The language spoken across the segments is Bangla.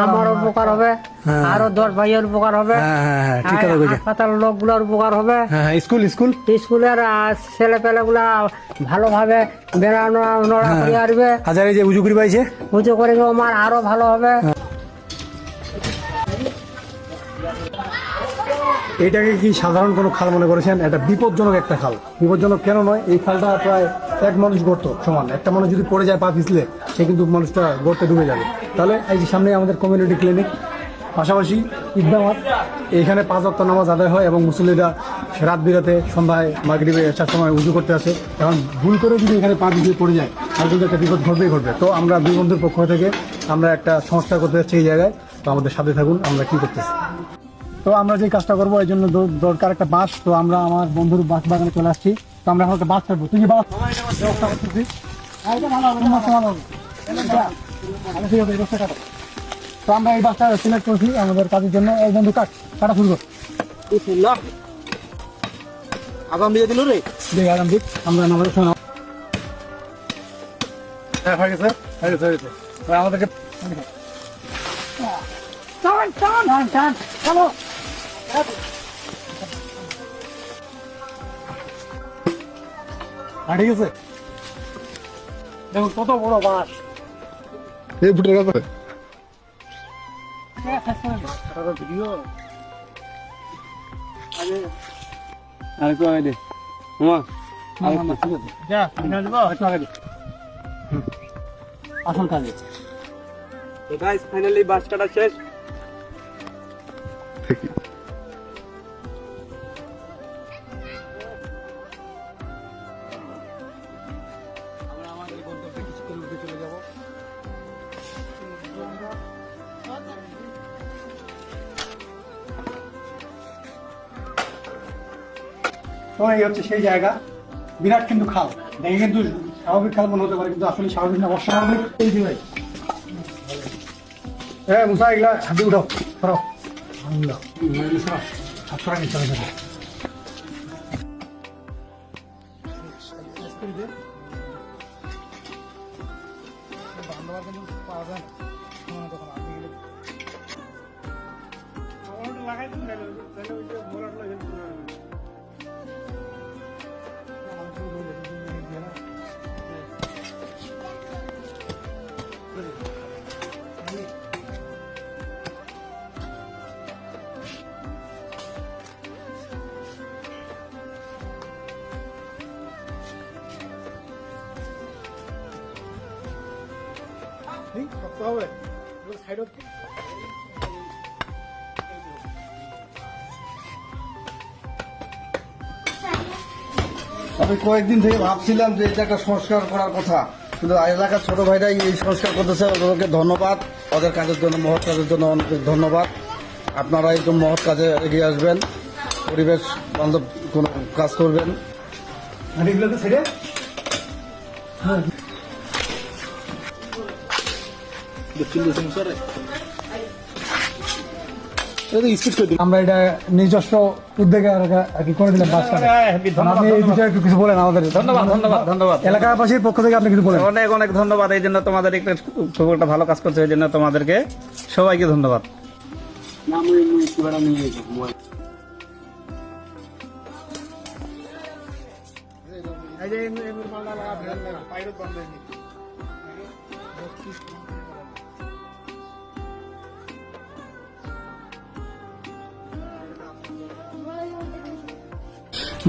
আমার উপকার হবে, আরো 10 ভাইয়ের উপকার হবে, হাসপাতাল লোকগুলোর উপকার হবে, স্কুলের ছেলে পেলে গুলা ভালোভাবে বেড়ানো নড়া করে আসবে, উঁচু করে আমার আরো ভালো হবে। এটাকে কি সাধারণ কোনো খাল মনে করেছেন? এটা বিপজ্জনক একটা খাল। বিপজ্জনক কেন নয়, এই খালটা প্রায় এক মানুষ গর্ত সমান। একটা মানুষ যদি পড়ে যায় পা পিছলে, সে কিন্তু মানুষটা গর্তে ডুবে যাবে। তাহলে এই যে সামনে আমাদের কমিউনিটি ক্লিনিক, পাশাপাশি ঈদগাহ মাঠ, এইখানে 5 ওয়াক্ত নামাজ আদায় হয় এবং মুসল্লিরা রাত বিরাতে সন্ধ্যায় মাগরিবে এসার সময় উজু করতে আসে। এখন ভুল করে যদি এখানে পা পিছিয়ে পড়ে যায় তাহলে কিন্তু একটা বিপদ ঘটবে। তো আমরা দুই বন্ধুর পক্ষ থেকে আমরা একটা সংস্কার করতে যাচ্ছি এই জায়গায়। তো আমাদের সাথে থাকুন, আমরা কি করতেছি। তো আমরা যে কাজটা করবো এই জন্য দরকার একটা বাঁশ। তো আমরা আমার বন্ধুর বাঁশ বাগানে চলে আসছি। তো আমরা এখন একটা বাঁশ কাটবো। তুই বাঁশ ব্যবস্থা করতেছি। তো আমরা এই বাঁশটা সিলেক্ট করছি আমাদের কাজের জন্য। এই বন্ধু কাটা শুরু কর। আগাম দিয়ে দিল রে, আগাম দিক। আমরা আমাদের শোনা হয়ে গেছে। আমাদেরকে চলো ঠিক আছে। দেখুন কত বড় বাঁশ। এই ফুটের কাছে আরেকটু আগে দে আসল কাজে। তো গাইস ফাইনালি বাঁশ কাটা শেষ। তো এই হচ্ছে সেই জায়গা। বিরাট কিন্তু খাল, দেখে কিন্তু স্বাভাবিক খাল মনে হতে পারে, কিন্তু আসলে স্বাভাবিক না, অস্বাভাবিক। এই যে ভাই হ্যাঁ মুসা, এগুলা হাতে উঠাও, সরাও আমি কয়েকদিন থেকে ভাবছিলাম যে এটা একটা সংস্কার করার কথা, কিন্তু এলাকার ছোট ভাইরাই এই সংস্কার করতেছে। ওদেরকে ধন্যবাদ, ওদের কাজের জন্য, মহৎ কাজের জন্য অনেক ধন্যবাদ। আপনারা এই মহৎ কাজে এগিয়ে আসবেন, পরিবেশ বান্ধব কোনো কাজ করবেন। আমরা এটা নিজস্ব উদ্যোগে আর কি করে দিলাম বাসটা। আপনি এই বিষয়ে একটু কিছু বলেন আমাদের। ধন্যবাদ এলাকাবাসীর পক্ষ থেকে আপনি কিছু বলেন। অনেক অনেক ধন্যবাদ। এই জন্য তোমাদের খুব একটা ভালো কাজ করছে, এই জন্য তোমাদেরকে সবাইকে ধন্যবাদ।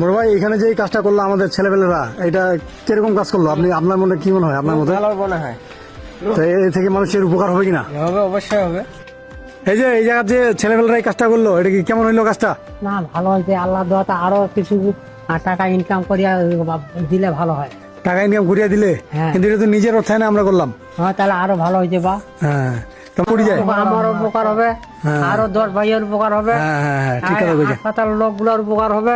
বড় ভাই, এখানে যে কাজটা করলো আমাদের ছেলেপেলেরা, এটা কিরকম কাজ করলো? আপনি আপনার মনে কি মনে হয়? আপনার মতে ভালো মনে হয়। তো এই থেকে মানুষের উপকার হবে কিনা? হবে, অবশ্যই হবে। এই যে এই জায়গার যে ছেলেপেলেরা এই কাজটা করলো, এটা কি কেমন হইলো কাজটা? না, ভালো হয়েছে। আল্লাহ দোয়াতে আরো কিছু টাকা ইনকাম করিয়া দিলে ভালো হয়। টাকা ইনকাম করিয়া দিলে, কিন্তু এটা তো নিজের অর্থায়নে আমরা করলাম। হ্যাঁ, তাহলে আরো ভালো হয়েছে। বা হ্যাঁ, তো পড়ে যায়, আমার উপকার হবে, আরো 10 ভাইয়ের উপকার হবে, হাসপাতাল লোকগুলোর উপকার হবে,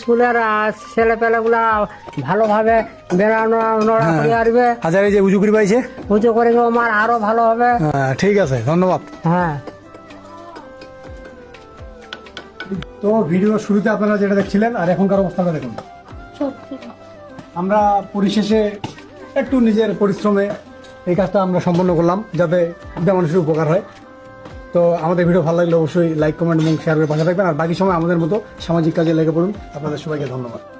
স্কুলের ছেলে পেলে গুলা ভালোভাবে বেড়ানো নড়া করে আসবে, উঁচু করে আমার আরো ভালো হবে। ঠিক আছে, ধন্যবাদ। হ্যাঁ, তো ভিডিও শুরুতে আপনারা যেটা দেখছিলেন আর এখনকার অবস্থাটা দেখুন। আমরা পরিশেষে একটু নিজের পরিশ্রমে এই কাজটা আমরা সম্পন্ন করলাম যাতে বৃদ্ধা মানুষের উপকার হয়। তো আমাদের ভিডিও ভালো লাগলে অবশ্যই লাইক, কমেন্ট এবং শেয়ার করে পাশে থাকবেন। আর বাকি সময় আমাদের মতো সামাজিক কাজে লেগে পড়ুন। আপনাদের সবাইকে ধন্যবাদ।